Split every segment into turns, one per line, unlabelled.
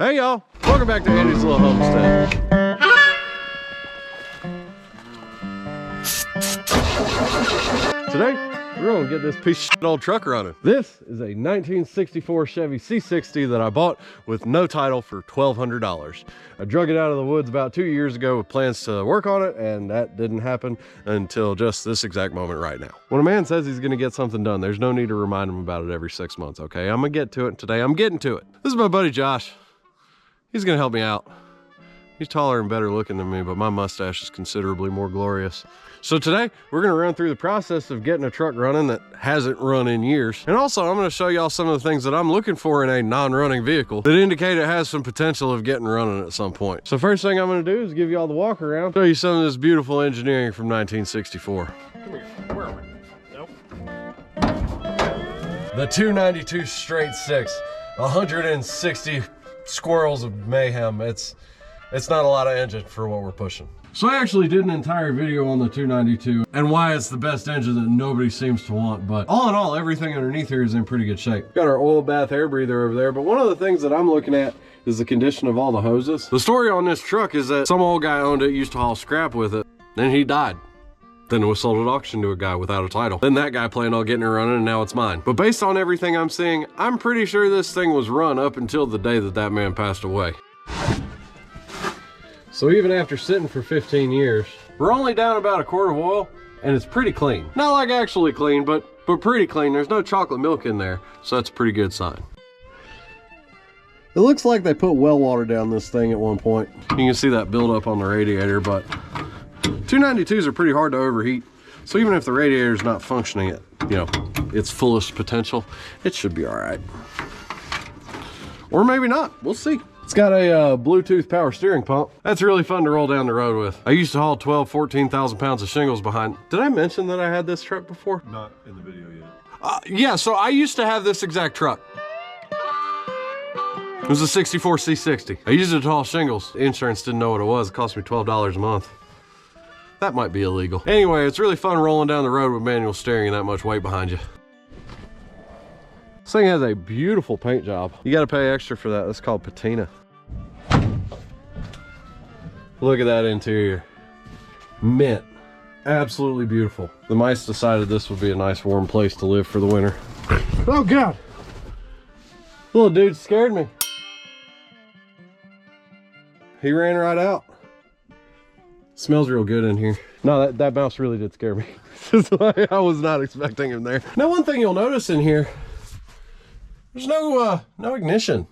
Hey y'all, welcome back to Andy's Little Homestead. Today, we're gonna get this piece of shit old truck running. This is a 1964 Chevy C60 that I bought with no title for $1,200. I drug it out of the woods about 2 years ago with plans to work on it, and that didn't happen until just this exact moment right now. When a man says he's gonna get something done, there's no need to remind him about it every 6 months, okay? I'm gonna get to it today. I'm getting to it. This is my buddy Josh. He's gonna help me out. He's taller and better looking than me, but my mustache is considerably more glorious. So today, we're gonna run through the process of getting a truck running that hasn't run in years. And also, I'm gonna show y'all some of the things that I'm looking for in a non-running vehicle that indicate it has some potential of getting running at some point. So first thing I'm gonna do is give y'all the walk around, show you some of this beautiful engineering from 1964. Come here, where are we? Nope. The 292 straight six, 160 squirrels of mayhem. It's not a lot of engine for what we're pushing. So I actually did an entire video on the 292 and why it's the best engine that nobody seems to want, but all in all, everything underneath here is in pretty good shape. Got our oil bath air breather over there, but one of the things that I'm looking at is the condition of all the hoses. The story on this truck is that some old guy owned it, used to haul scrap with it, then he died. Then it was sold at auction to a guy without a title. Then that guy planned on getting it running, and now it's mine. But based on everything I'm seeing, I'm pretty sure this thing was run up until the day that that man passed away. So even after sitting for 15 years, we're only down about a quart of oil, and it's pretty clean. Not like actually clean, but pretty clean. There's no chocolate milk in there, so that's a pretty good sign. It looks like they put well water down this thing at one point. You can see that buildup on the radiator, but 292s are pretty hard to overheat. So even if the radiator's not functioning at, its fullest potential, it should be all right. Or maybe not, we'll see. It's got a Bluetooth power steering pump. That's really fun to roll down the road with. I used to haul 14,000 pounds of shingles behind. Did I mention that I had this truck before?
Not in the video yet.
Yeah, so I used to have this exact truck. It was a 64 C60. I used it to haul shingles. Insurance didn't know what it was. It cost me $12 a month. That might be illegal. Anyway, it's really fun rolling down the road with manual steering and that much weight behind you. This thing has a beautiful paint job. You gotta pay extra for that. That's called patina. Look at that interior. Mint. Absolutely beautiful. The mice decided this would be a nice warm place to live for the winter. Oh God. Little dude scared me. He ran right out. Smells real good in here. No, that mouse really did scare me. I was not expecting him there. Now, one thing you'll notice in here, there's no ignition.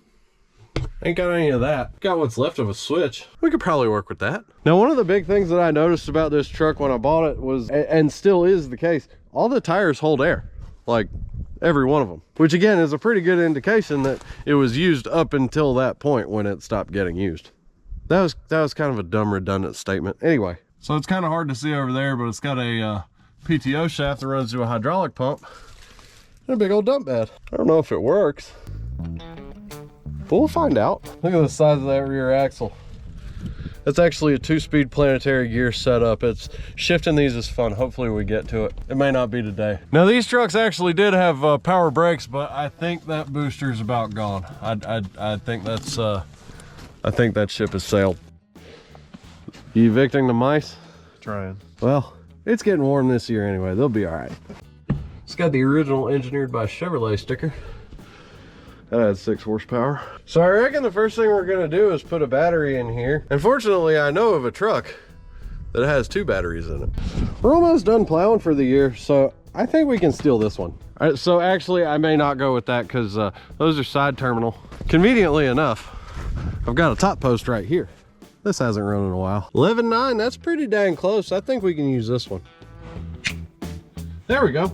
Ain't got any of that. Got what's left of a switch. We could probably work with that. Now, one of the big things that I noticed about this truck when I bought it was, and still is the case, all the tires hold air. Like every one of them. Which again is a pretty good indication that it was used up until that point when it stopped getting used. That was kind of a dumb, redundant statement. Anyway, so it's kind of hard to see over there, but it's got a PTO shaft that runs to a hydraulic pump and a big old dump bed. I don't know if it works, but we'll find out. Look at the size of that rear axle. That's actually a 2-speed planetary gear setup. It's shifting these is fun. Hopefully we get to it. It may not be today. Now these trucks actually did have power brakes, but I think that booster's about gone. I think that's I think that ship has sailed. You evicting the mice?
Trying.
Well, it's getting warm this year anyway. They'll be all right. It's got the original engineered by Chevrolet sticker. That had 6 horsepower. So I reckon the first thing we're gonna do is put a battery in here. Unfortunately, I know of a truck that has 2 batteries in it. We're almost done plowing for the year, so I think we can steal this one. All right, so actually, I may not go with that because those are side terminal. Conveniently enough, I've got a top post right here. This hasn't run in a while. 11.9, that's pretty dang close. I think we can use this one. There we go.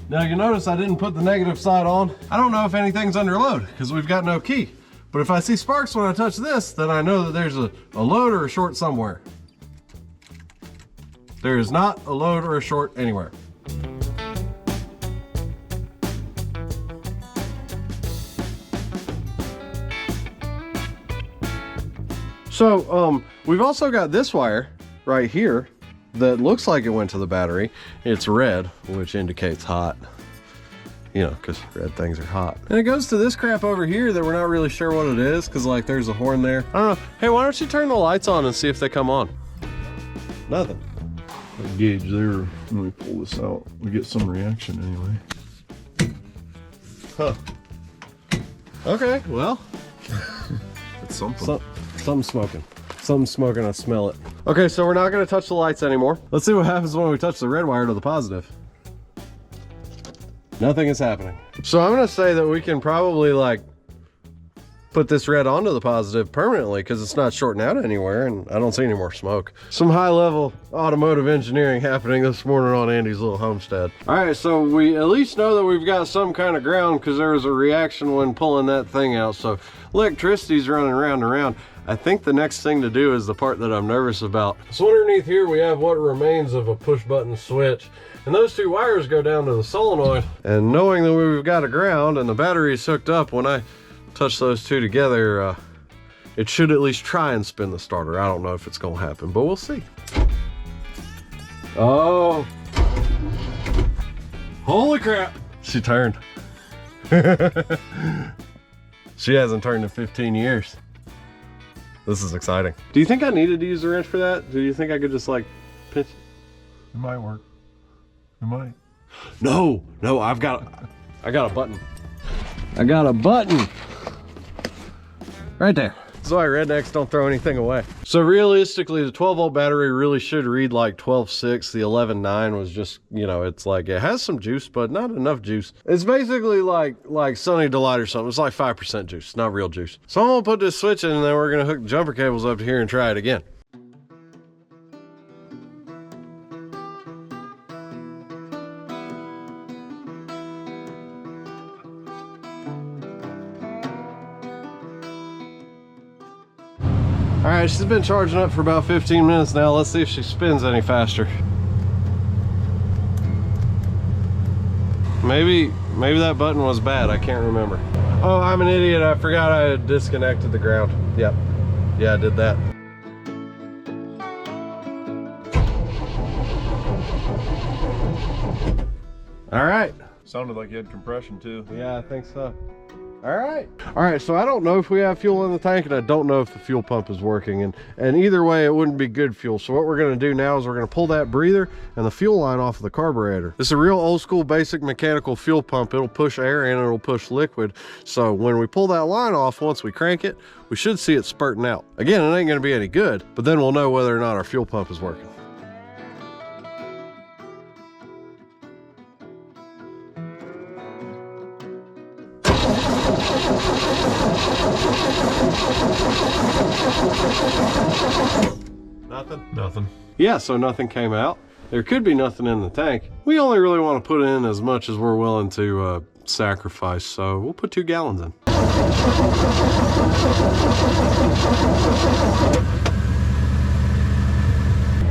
Now you notice I didn't put the negative side on. I don't know if anything's under load because we've got no key. But if I see sparks when I touch this, then I know that there's a load or a short somewhere. There is not a load or a short anywhere. So we've also got this wire right here that looks like it went to the battery. It's red, which indicates hot. You know, because red things are hot. And it goes to this crap over here that we're not really sure what it is, because like there's a horn there. I don't know. Hey, why don't you turn the lights on and see if they come on? Nothing.
That gauge there, let me pull this out. We get some reaction anyway.
Huh. Okay, well.
It's something.
Something's smoking. Something's smoking, I smell it. Okay, so we're not gonna touch the lights anymore. Let's see what happens when we touch the red wire to the positive. Nothing is happening. So I'm gonna say that we can probably like put this red onto the positive permanently because it's not shorting out anywhere and I don't see any more smoke. Some high level automotive engineering happening this morning on Andy's little homestead. All right, so we at least know that we've got some kind of ground because there was a reaction when pulling that thing out. So electricity's running round and round. I think the next thing to do is the part that I'm nervous about. So underneath here we have what remains of a push button switch. And those two wires go down to the solenoid. And knowing that we've got a ground and the battery is hooked up, when I touch those two together, it should at least try and spin the starter. I don't know if it's gonna happen, but we'll see. Oh. Holy crap. She turned. She hasn't turned in 15 years. This is exciting. Do you think I needed to use a wrench for that? Do you think I could just like pinch?
It might work. It might.
No, I got a button. I got a button. Right there. That's why rednecks don't throw anything away. So realistically, the 12-volt battery really should read like 12.6. The 11.9 was just, you know, it's like, it has some juice, but not enough juice. It's basically like Sunny Delight or something. It's like 5% juice, not real juice. So I'm gonna put this switch in and then we're gonna hook the jumper cables up to here and try it again. All right, she's been charging up for about 15 minutes now. Let's see if she spins any faster. Maybe that button was bad. I can't remember. Oh, I'm an idiot. I forgot I had disconnected the ground. Yep. Yeah, I did that. All right.
Sounded like you had compression too.
Yeah, I think so. All right, so I don't know if we have fuel in the tank and I don't know if the fuel pump is working, and either way it wouldn't be good fuel. So what we're going to do now is we're going to pull that breather and the fuel line off of the carburetor. It's a real old school basic mechanical fuel pump. It'll push air and it'll push liquid. So when we pull that line off, once we crank it, we should see it spurting out. Again, it ain't going to be any good, but then we'll know whether or not our fuel pump is working.
Nothing.
Yeah, so nothing came out. There could be nothing in the tank. We only really want to put in as much as we're willing to sacrifice, so we'll put 2 gallons in.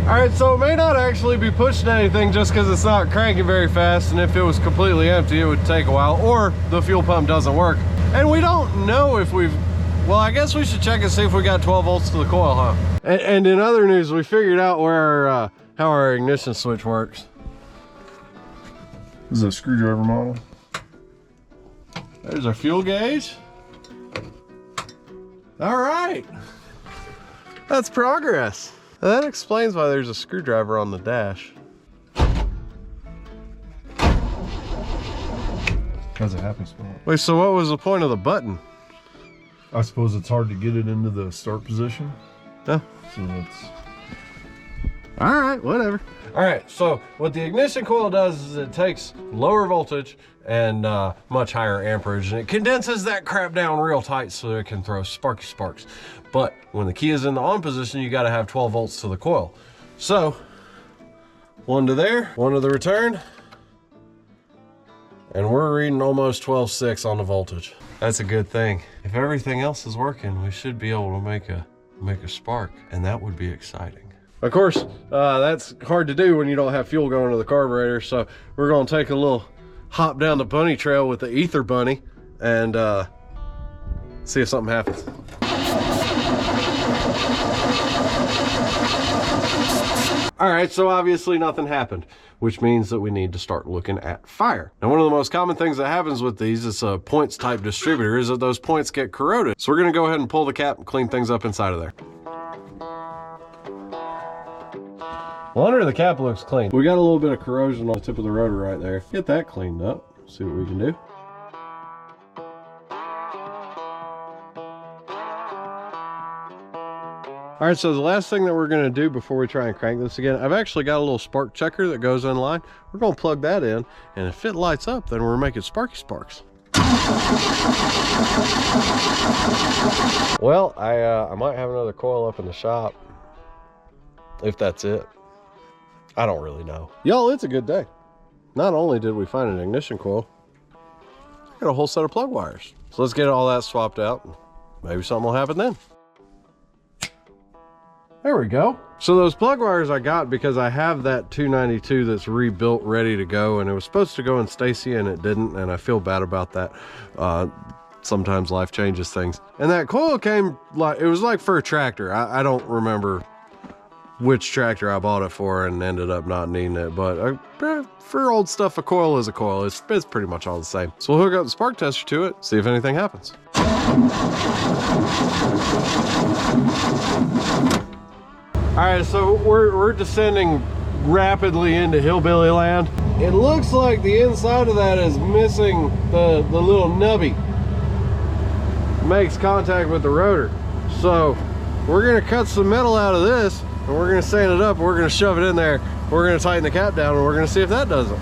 All right, so it may not actually be pushing anything just because it's not cranking very fast, and if it was completely empty, it would take a while, or the fuel pump doesn't work. And we don't know if we've, well, I guess we should check and see if we got 12 volts to the coil, huh? And in other news, we figured out where our, how our ignition switch works.
This is a screwdriver model.
There's our fuel gauge. All right, that's progress. That explains why there's a screwdriver on the dash.
That's a happy spot.
Wait, so what was the point of the button?
I suppose it's hard to get it into the start position.
Yeah.
So that's...
All right, whatever. All right, so what the ignition coil does is it takes lower voltage and much higher amperage, and it condenses that crap down real tight so it can throw sparky sparks. But when the key is in the on position, you gotta have 12 volts to the coil. So, 1 to there, 1 to the return, and we're reading almost 12.6 on the voltage. That's a good thing. If everything else is working, we should be able to make a spark, and that would be exciting. Of course, that's hard to do when you don't have fuel going to the carburetor, so we're gonna take a little hop down the bunny trail with the ether bunny and see if something happens. All right, so obviously nothing happened. which means that we need to start looking at fire. Now, one of the most common things that happens with these, it's a points type distributor, is that those points get corroded. So we're gonna go ahead and pull the cap and clean things up inside of there. Well, under the cap looks clean. We got a little bit of corrosion on the tip of the rotor right there. Get that cleaned up, see what we can do. All right, so the last thing that we're gonna do before we try and crank this again, I've actually got a little spark checker that goes in line. We're gonna plug that in, and if it lights up, then we're making sparky sparks. Well, I might have another coil up in the shop, if that's it. I don't really know. Y'all, it's a good day. Not only did we find an ignition coil, we got a whole set of plug wires. So let's get all that swapped out. Maybe something will happen then. There we go. So those plug wires I got because I have that 292 that's rebuilt, ready to go, and it was supposed to go in Stacy and it didn't, and I feel bad about that. Sometimes life changes things. And that coil came like, it was like for a tractor. I don't remember which tractor I bought it for and ended up not needing it, but for old stuff, a coil is a coil. It's pretty much all the same. So we'll hook up the spark tester to it, see if anything happens. All right, so we're descending rapidly into hillbilly land. It looks like the inside of that is missing the little nubby. Makes contact with the rotor. So we're gonna cut some metal out of this and we're gonna sand it up, we're gonna shove it in there, we're gonna tighten the cap down, and we're gonna see if that does it.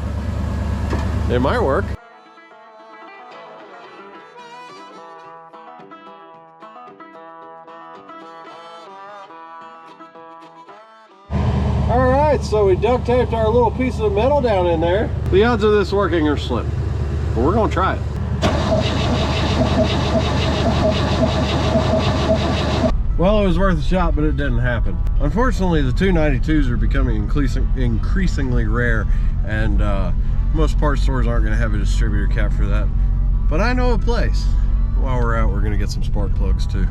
It might work. All right, so we duct taped our little piece of metal down in there. The odds of this working are slim, but we're gonna try it. Well, it was worth a shot, but it didn't happen. Unfortunately, the 292s are becoming increasingly rare, and most parts stores aren't gonna have a distributor cap for that. But I know a place. While we're out, we're gonna get some spark plugs too.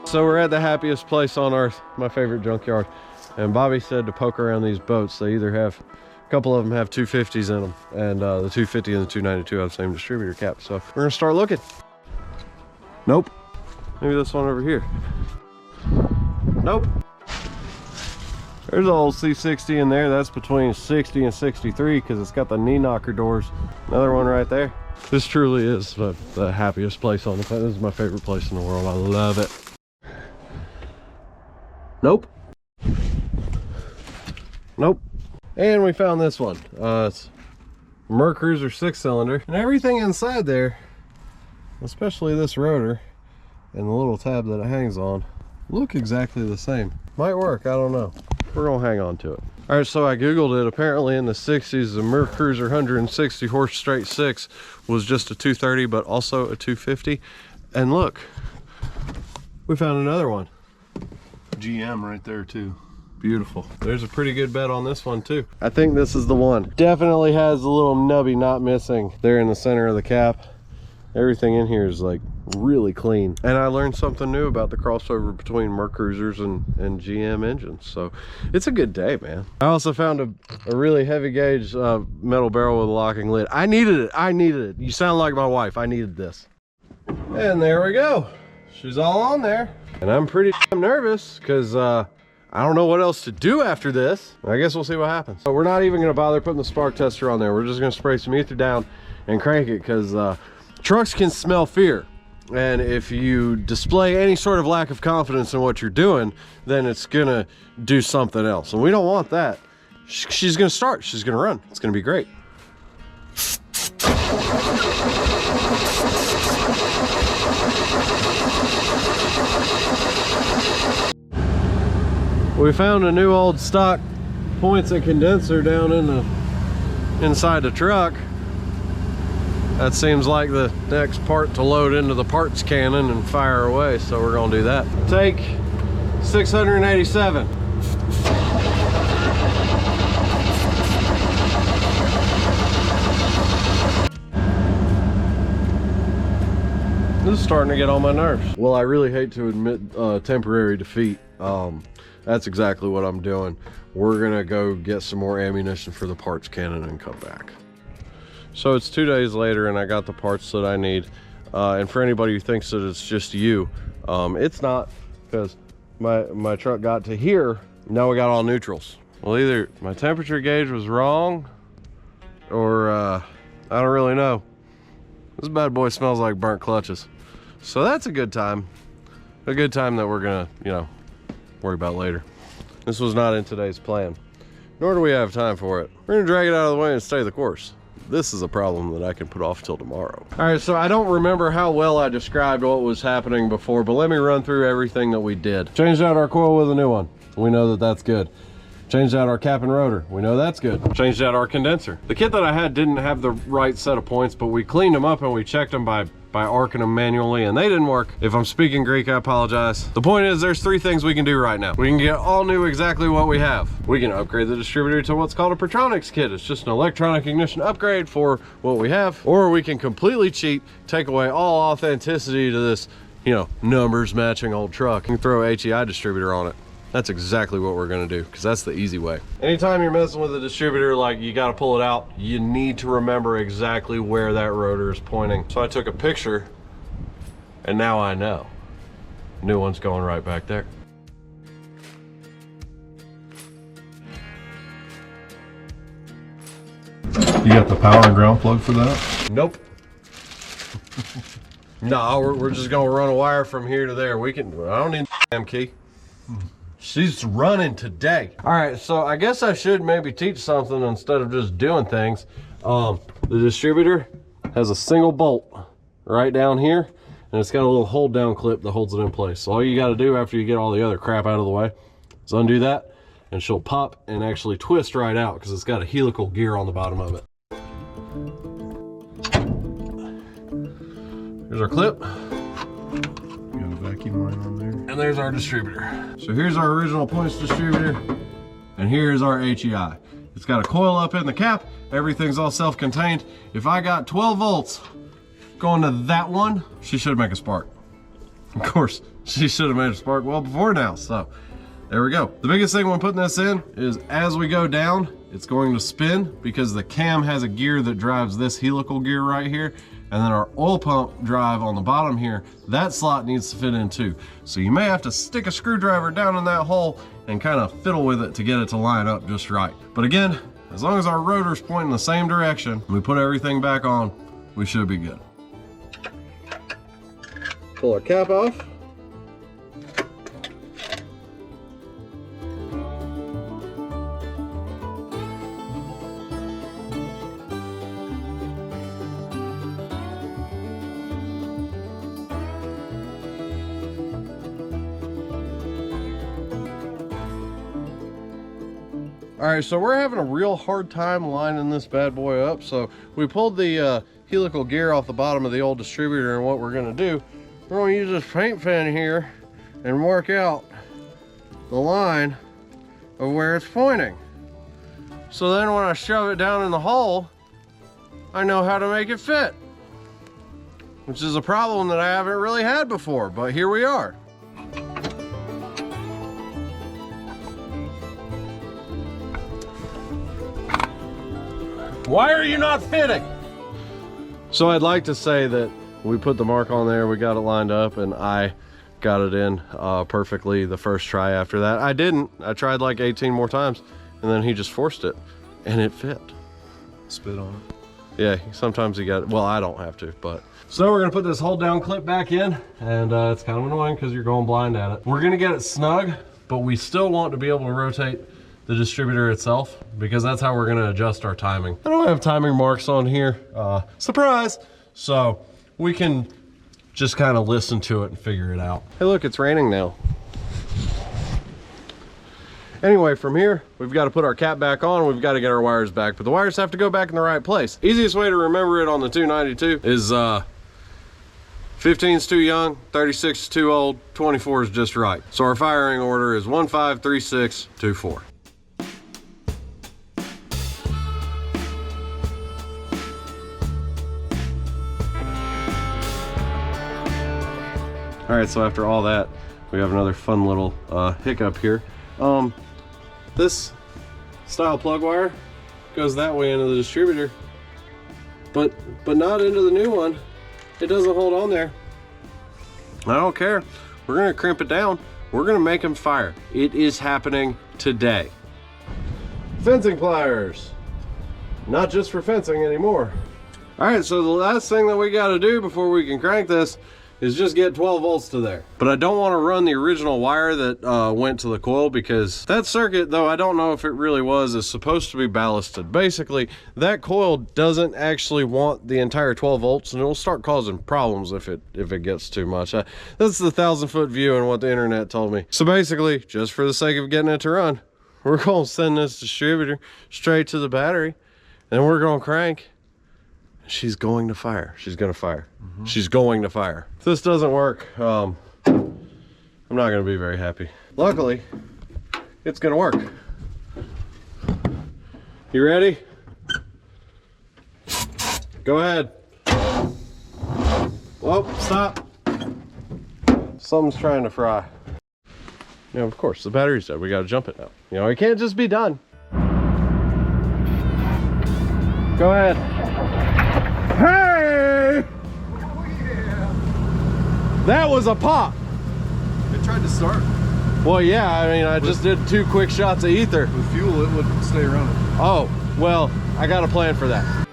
So we're at the happiest place on earth, my favorite junkyard. And Bobby said to poke around these boats. They either have, a couple of them have 250s in them, and the 250 and the 292 have the same distributor cap. So we're gonna start looking. Nope. Maybe this one over here. Nope. There's an old C60 in there. That's between 60 and 63 because it's got the knee knocker doors. Another one right there. This truly is the happiest place on the planet. This is my favorite place in the world. I love it. Nope. Nope. And we found this one. It's Mercruiser 6-cylinder, and everything inside there, especially this rotor and the little tab that it hangs on, look exactly the same. Might work, I don't know. We're gonna hang on to it. All right, so I Googled it. Apparently in the 60s, the Mercruiser 160 horse straight 6 was just a 230, but also a 250. And look, we found another one.
GM right there too.
Beautiful. There's a pretty good bet on this one too. I think this is the one. Definitely has the little nubby not missing there in the center of the cap. Everything in here is like really clean. And I learned something new about the crossover between Mercruisers and GM engines. So it's a good day, man. I also found a really heavy gauge metal barrel with a locking lid. I needed it. I needed it. You sound like my wife. I needed this. And there we go. She's all on there. And I'm pretty damn nervous because I don't know what else to do after this. I guess we'll see what happens. So we're not even gonna bother putting the spark tester on there. We're just gonna spray some ether down and crank it because trucks can smell fear. And if you display any sort of lack of confidence in what you're doing, then it's gonna do something else. And we don't want that. She's gonna start, she's gonna run. It's gonna be great. We found a new old stock points and condenser down in the inside the truck. That seems like the next part to load into the parts cannon and fire away, so we're gonna do that. Take 687. This is starting to get on my nerves. Well, I really hate to admit temporary defeat. That's exactly what I'm doing. We're gonna go get some more ammunition for the parts cannon and come back. So it's 2 days later and I got the parts that I need. And for anybody who thinks that it's just you, it's not, because my truck got to here, now we got all neutrals. Well, either my temperature gauge was wrong or I don't really know. This bad boy smells like burnt clutches. So that's a good time. A good time that we're gonna, you know, worry about later. This was not in today's plan, nor do we have time for it. We're gonna drag it out of the way and stay the course. This is a problem that I can put off till tomorrow. All right, so I don't remember how well I described what was happening before, but let me run through everything that we did. Changed out our coil with a new one. We know that that's good. Changed out our cap and rotor. We know that's good. Changed out our condenser. The kit that I had didn't have the right set of points, but we cleaned them up and we checked them by arcing them manually, and they didn't work. If I'm speaking Greek, I apologize. The point is, there's 3 things we can do right now. We can get all new exactly what we have. We can upgrade the distributor to what's called a Pertronics kit. It's just an electronic ignition upgrade for what we have. Or we can completely cheat, take away all authenticity to this, you know, numbers matching old truck, and throw a HEI distributor on it. That's exactly what we're gonna do, because that's the easy way. Anytime you're messing with a distributor, like you gotta pull it out, you need to remember exactly where that rotor is pointing. So I took a picture, and now I know. New one's going right back there.
You got the power and ground plug for that?
Nope. No, we're just gonna run a wire from here to there. I don't need a damn key. She's running today. All right, so I guess I should maybe teach something instead of just doing things. The distributor has a single bolt right down here, and it's got a little hold down clip that holds it in place. So all you gotta do after you get all the other crap out of the way is undo that, and she'll pop and actually twist right out because it's got a helical gear on the bottom of it. Here's our clip.
Vacuum line on there.
And there's our distributor. So here's our original points distributor, and here's our HEI. It's got a coil up in the cap. Everything's all self-contained. If I got 12 volts going to that one, she should make a spark. Of course, she should have made a spark well before now. So there we go. The biggest thing when putting this in is as we go down, it's going to spin because the cam has a gear that drives this helical gear right here. And then our oil pump drive on the bottom here, that slot needs to fit in too. So you may have to stick a screwdriver down in that hole and kind of fiddle with it to get it to line up just right. But again, as long as our rotor's pointing the same direction, and we put everything back on, we should be good. Pull our cap off. All right, so we're having a real hard time lining this bad boy up. So we pulled the helical gear off the bottom of the old distributor, and what we're gonna do, we're gonna use this paint pen here and mark out the line of where it's pointing. So then when I shove it down in the hole, I know how to make it fit, which is a problem that I haven't really had before, but here we are. Why are you not fitting? So I'd like to say that we put the mark on there, we got it lined up, and I got it in perfectly the first try after that. I didn't. I tried like 18 more times, and then he just forced it, and it fit.
Spit on it.
Yeah, sometimes you got it. Well, I don't have to, but. So we're gonna put this hold down clip back in, and it's kind of annoying because you're going blind at it. We're gonna get it snug, but we still want to be able to rotate the distributor itself, because that's how we're gonna adjust our timing. I don't have timing marks on here, surprise. So we can just kind of listen to it and figure it out. Hey look, it's raining now. Anyway, from here, we've got to put our cap back on, we've got to get our wires back, but the wires have to go back in the right place. Easiest way to remember it on the 292 is 15's too young, 36 is too old, 24 is just right. So our firing order is 1, 5, 3, 6, 2, 4. All right, so after all that, we have another fun little hiccup here. This style plug wire goes that way into the distributor, but not into the new one. It doesn't hold on there. I don't care. We're gonna crimp it down. We're gonna make them fire. It is happening today. Fencing pliers. Not just for fencing anymore. All right, so the last thing that we gotta do before we can crank this is just get 12 volts to there. But I don't want to run the original wire that went to the coil, because that circuit, though I don't know if it really was, is supposed to be ballasted. Basically, that coil doesn't actually want the entire 12 volts, and it will start causing problems if it gets too much. That's the 1,000-foot view and what the internet told me. So basically, just for the sake of getting it to run, we're going to send this distributor straight to the battery, and we're going to crank. She's going to fire. She's going to fire. Mm-hmm. She's going to fire. If this doesn't work, I'm not going to be very happy. Luckily, it's going to work. You ready? Go ahead. Oh, stop. Something's trying to fry. You know, of course, the battery's dead. We got to jump it now. You know, it can't just be done. Go ahead. Hey!
Oh, yeah.
That was a pop.
It tried to start.
Well, yeah, I mean, I just did 2 quick shots of ether.
With fuel, it would stay running.
Oh, well, I got a plan for that.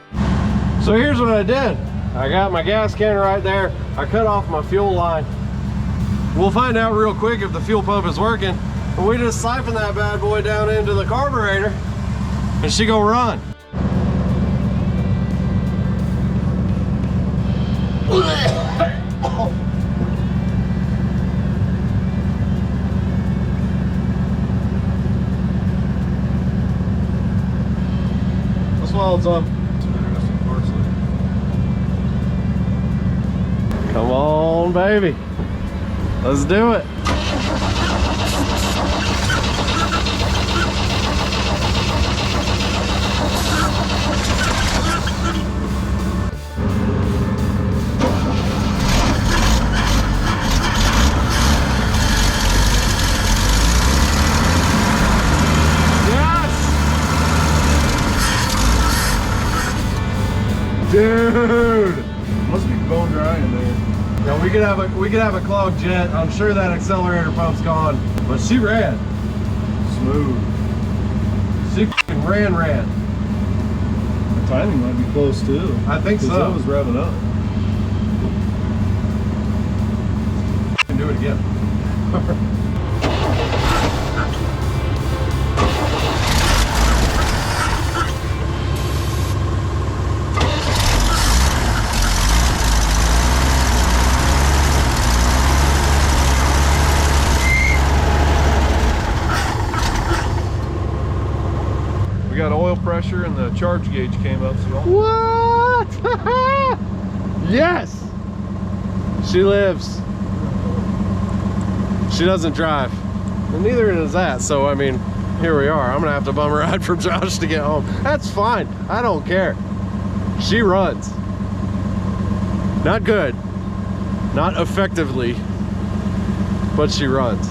So here's what I did. I got my gas can right there. I cut off my fuel line. We'll find out real quick if the fuel pump is working. And we just siphon that bad boy down into the carburetor, and she go run. That's while it's on.
Some interesting parts there.
Come on, baby. Let's do it. Dude,
Must be bone dry in there.
yeah, we could have a clogged jet. I'm sure that accelerator pump's gone, but she ran.
Smooth.
She f***ing ran.
The timing might be close too.
I think so.
That was revving up.
Can do it again.
We got oil pressure and the charge gauge came up. So
What? Yes! She lives. She doesn't drive. And neither does that. So, I mean, here we are. I'm going to have to bum a ride for Josh to get home. That's fine. I don't care. She runs. Not good. Not effectively. But she runs.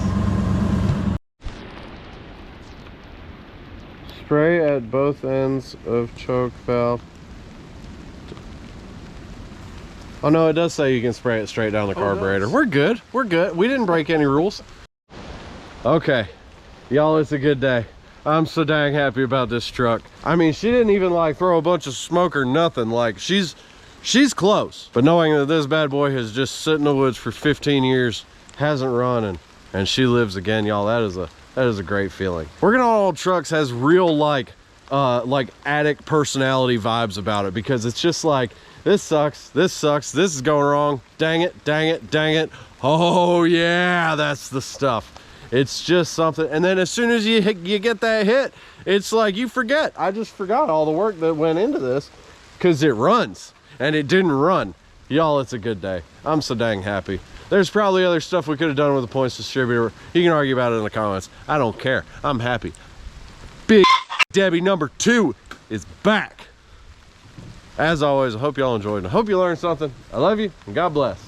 Spray at both ends of choke valve. Oh no, it does say you can spray it straight down the carburetor.
Nice.
We're good. We're good. We didn't break any rules. Okay, y'all, it's a good day. I'm so dang happy about this truck. I mean, she didn't even like throw a bunch of smoke or nothing. Like she's close. But knowing that this bad boy has just sit in the woods for 15 years, hasn't run, and she lives again, y'all, that is a great feeling. Working on old trucks has real like attic personality vibes about it, because it's just like, this sucks, this is going wrong, dang it. Oh yeah, that's the stuff. It's just something, and then as soon as you get that hit, it's like you forget. I just forgot all the work that went into this, because it runs, and it didn't run. Y'all, it's a good day. I'm so dang happy. There's probably other stuff we could have done with the points distributor. You can argue about it in the comments. I don't care. I'm happy. Big Debbie number 2 is back. As always, I hope y'all enjoyed, and I hope you learned something. I love you, and God bless.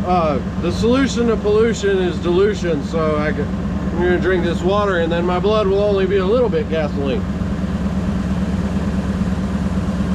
The solution to pollution is dilution, so I'm gonna drink this water and then my blood will only be a little bit gasoline.